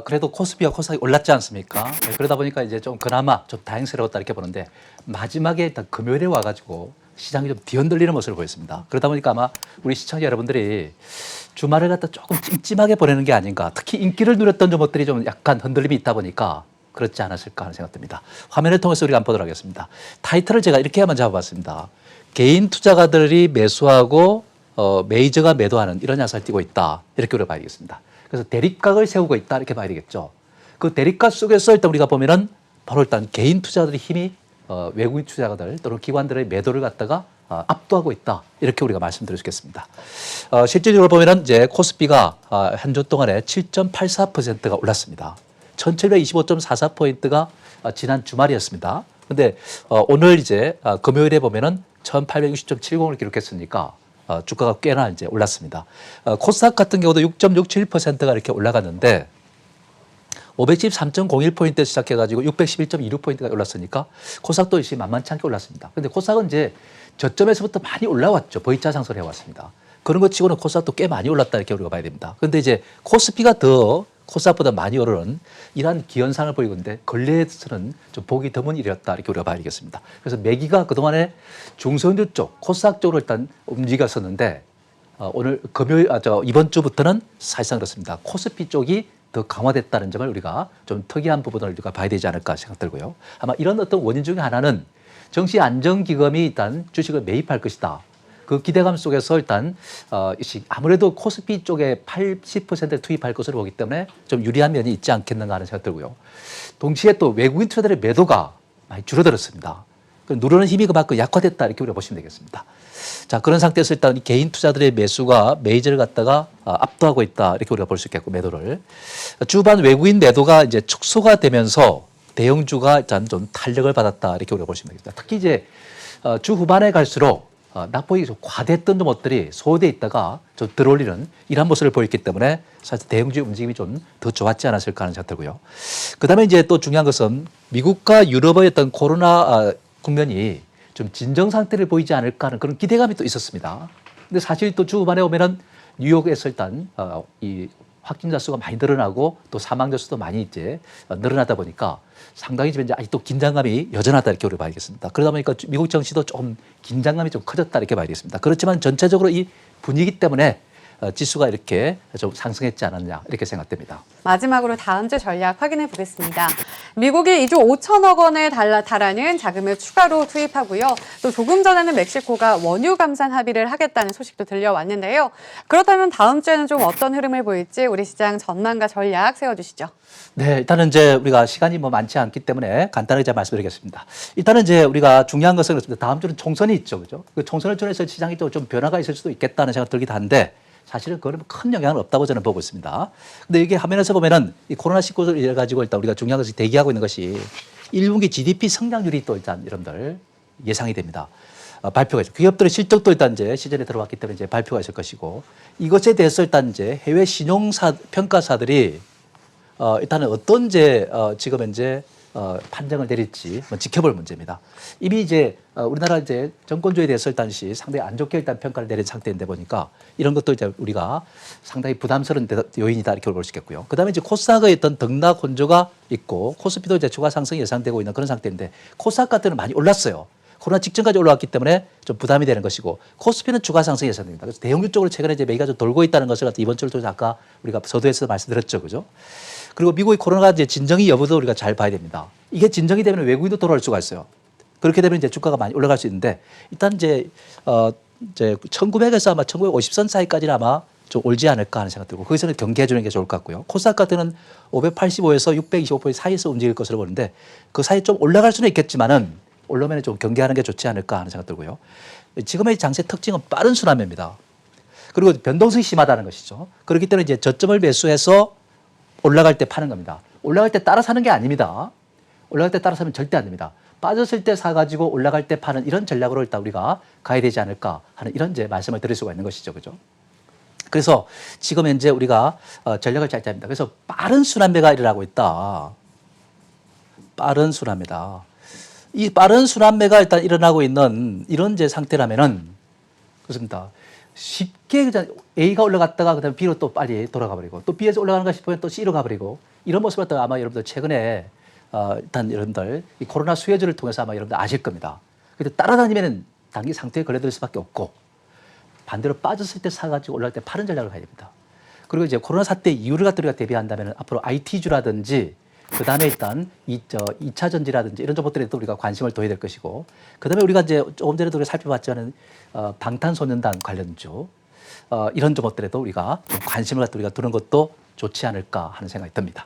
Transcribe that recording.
그래도 코스피와 코스닥이 올랐지 않습니까? 네, 그러다 보니까 이제 좀 그나마 좀 다행스러웠다 이렇게 보는데 마지막에 일단 금요일에 와가지고 시장이 좀 뒤흔들리는 모습을 보였습니다. 그러다 보니까 아마 우리 시청자 여러분들이 주말을 갖다 조금 찜찜하게 보내는 게 아닌가. 특히 인기를 누렸던 종목들이 좀 약간 흔들림이 있다 보니까 그렇지 않았을까 하는 생각 듭니다. 화면을 통해서 우리가 한번 보도록 하겠습니다. 타이틀을 제가 이렇게 한번 잡아봤습니다. 개인 투자가들이 매수하고 메이저가 매도하는 이런 양상을 띠고 있다. 이렇게 우리가 봐야 되겠습니다. 그래서 대립각을 세우고 있다. 이렇게 봐야 되겠죠. 그 대립각 속에서 일단 우리가 보면은 바로 일단 개인 투자들의 힘이 외국인 투자가들 또는 기관들의 매도를 갖다가 압도하고 있다. 이렇게 우리가 말씀드릴 수 있겠습니다. 실질적으로 보면은 이제 코스피가 한 주 동안에 7.84%가 올랐습니다. 1725.44포인트가 지난 주말이었습니다. 근데 오늘 이제 금요일에 보면은 1860.70을 기록했으니까 주가가 꽤나 이제 올랐습니다. 코스닥 같은 경우도 6.67%가 이렇게 올라갔는데 513.01포인트에서 시작해가지고 611.26포인트가 올랐으니까 코스닥도 역시 만만치 않게 올랐습니다. 근데 코스닥은 이제 저점에서부터 많이 올라왔죠. V자 상승을 해왔습니다. 그런 것 치고는 코스닥도 꽤 많이 올랐다 이렇게 우리가 봐야 됩니다. 근데 이제 코스피가 더 코스닥보다 많이 오르는 이러한 기현상을 보이고 있는데 근래에서는 좀 보기 드문 일이었다 이렇게 우리가 봐야 되겠습니다. 그래서 매기가 그동안에 중소형주 쪽, 코스닥 쪽으로 일단 움직였었는데 오늘 금요일, 이번 주부터는 사실상 그렇습니다. 코스피 쪽이 더 강화됐다는 점을 우리가 좀 특이한 부분을 우리가 봐야 되지 않을까 생각 들고요. 아마 이런 어떤 원인 중에 하나는 정시안정기금이 일단 주식을 매입할 것이다. 그 기대감 속에서 일단 아무래도 코스피 쪽에 80%를 투입할 것으로 보기 때문에 좀 유리한 면이 있지 않겠는가 하는 생각 들고요. 동시에 또 외국인 투자들의 매도가 많이 줄어들었습니다. 누르는 힘이 그만큼 약화됐다 이렇게 우리가 보시면 되겠습니다. 자, 그런 상태에서 일단 개인 투자들의 매수가 메이저를 갖다가 압도하고 있다 이렇게 우리가 볼 수 있겠고 매도를 주반 외국인 매도가 이제 축소가 되면서 대형주가 일단 좀 탄력을 받았다 이렇게 우리가 볼 수 있는 거겠습니다. 특히 이제 주 후반에 갈수록 낙폭이 좀 과대했던 것들이 소화되어 있다가 좀 들어올리는 이런 모습을 보였기 때문에 사실 대형주의 움직임이 좀 더 좋았지 않았을까 하는 생각 들고요. 그 다음에 이제 또 중요한 것은 미국과 유럽의 어떤 코로나 국면이 좀 진정 상태를 보이지 않을까 하는 그런 기대감이 또 있었습니다. 근데 사실 또 주 후반에 오면은 뉴욕에서 일단 이 확진자 수가 많이 늘어나고 또 사망자 수도 많이 이제 늘어나다 보니까 상당히 지금 이제 아직도 긴장감이 여전하다 이렇게 우리가 봐야겠습니다. 그러다 보니까 미국 정치도 좀 긴장감이 좀 커졌다 이렇게 봐야겠습니다. 그렇지만 전체적으로 이 분위기 때문에 지수가 이렇게 좀 상승했지 않았냐 이렇게 생각됩니다. 마지막으로 다음 주 전략 확인해 보겠습니다. 미국이 2조 5천억 원에 달하는 자금을 추가로 투입하고요. 또 조금 전에는 멕시코가 원유 감산 합의를 하겠다는 소식도 들려왔는데요. 그렇다면 다음 주에는 좀 어떤 흐름을 보일지 우리 시장 전망과 전략 세워주시죠. 네, 일단은 이제 우리가 시간이 뭐 많지 않기 때문에 간단하게 제가 말씀드리겠습니다. 일단은 이제 우리가 중요한 것은 그렇습니다. 다음 주는 총선이 있죠, 그죠? 그 총선을 통해서 시장이 또 좀 변화가 있을 수도 있겠다는 생각 들기도 한데 사실은 그거는 큰 영향은 없다고 저는 보고 있습니다. 근데 이게 화면에서 보면은 이 코로나19를 이래 가지고 일단 우리가 중요한 것이 대기하고 있는 것이 1분기 GDP 성장률이 또 일단 여러분들 예상이 됩니다. 발표가 있죠. 기업들의 실적도 일단 이제 시즌에 들어왔기 때문에 이제 발표가 있을 것이고 이것에 대해서 일단 이제 해외 신용평가사들이 일단은 어떤 이제 지금 현재 판정을 내릴지 지켜볼 문제입니다. 이미 이제 우리나라 이제 정권주의에 대해서 일단 상당히 안 좋게 일단 평가를 내린 상태인데 보니까 이런 것도 이제 우리가 상당히 부담스러운 요인이다 이렇게 볼 수 있겠고요. 그다음에 이제 코스닥의 어떤 등락 혼조가 있고 코스피도 이제 추가 상승이 예상되고 있는 그런 상태인데 코스닥 같은 경우는 많이 올랐어요. 코로나 직전까지 올라왔기 때문에 좀 부담이 되는 것이고 코스피는 추가 상승이 예상됩니다. 그래서 대형주 쪽으로 최근에 이제 매기가 좀 돌고 있다는 것을 이번 주를 통해서 아까 우리가 서두에서 말씀드렸죠, 그죠? 그리고 미국의 코로나가 이제 진정이 여부도 우리가 잘 봐야 됩니다. 이게 진정이 되면 외국인도 돌아올 수가 있어요. 그렇게 되면 이제 주가가 많이 올라갈 수 있는데 일단 이제 1900에서 아마 1950선 사이까지는 아마 좀 올지 않을까 하는 생각 들고 거기서는 경계해 주는 게 좋을 것 같고요. 코스닥 같은 경우는 585에서 625포인트 사이에서 움직일 것으로 보는데 그 사이 좀 올라갈 수는 있겠지만은 올라오면 좀 경계하는 게 좋지 않을까 하는 생각 들고요. 지금의 장세 특징은 빠른 순환매입니다. 그리고 변동성이 심하다는 것이죠. 그렇기 때문에 이제 저점을 매수해서 올라갈 때 파는 겁니다. 올라갈 때 따라 사는 게 아닙니다. 올라갈 때 따라 사면 절대 안 됩니다. 빠졌을 때 사가지고 올라갈 때 파는 이런 전략으로 일단 우리가 가야 되지 않을까 하는 이런 이제 말씀을 드릴 수가 있는 것이죠. 그죠? 그래서 지금 현재 우리가 전략을 잘 짜야 합니다. 그래서 빠른 순환매가 일어나고 있다. 빠른 순환매다. 이 빠른 순환매가 일단 일어나고 있는 이런 이제 상태라면은 그렇습니다. 쉽게 그냥 A가 올라갔다가 그다음에 B로 또 빨리 돌아가 버리고 또 B에서 올라가는 가 싶으면 또 C로 가버리고 이런 모습을 또 아마 여러분들 최근에 일단 여러분들 이 코로나 수혜주를 통해서 아마 여러분들 아실 겁니다. 근데 따라다니면 단기 상태에 걸려들 수밖에 없고 반대로 빠졌을 때 사가지고 올라갈 때 파는 전략을 가야 됩니다. 그리고 이제 코로나 사태 이후를 갖다 우리가 대비한다면 앞으로 IT주라든지 그다음에 일단 2차 전지라든지 이런 정보들에도 우리가 관심을 둬야 될 것이고 그다음에 우리가 이제 조금 전에도 우리가 살펴봤지만 방탄소년단 관련주 이런 정보들에도 우리가 좀 관심을 갖다 우리가 두는 것도 좋지 않을까 하는 생각이 듭니다.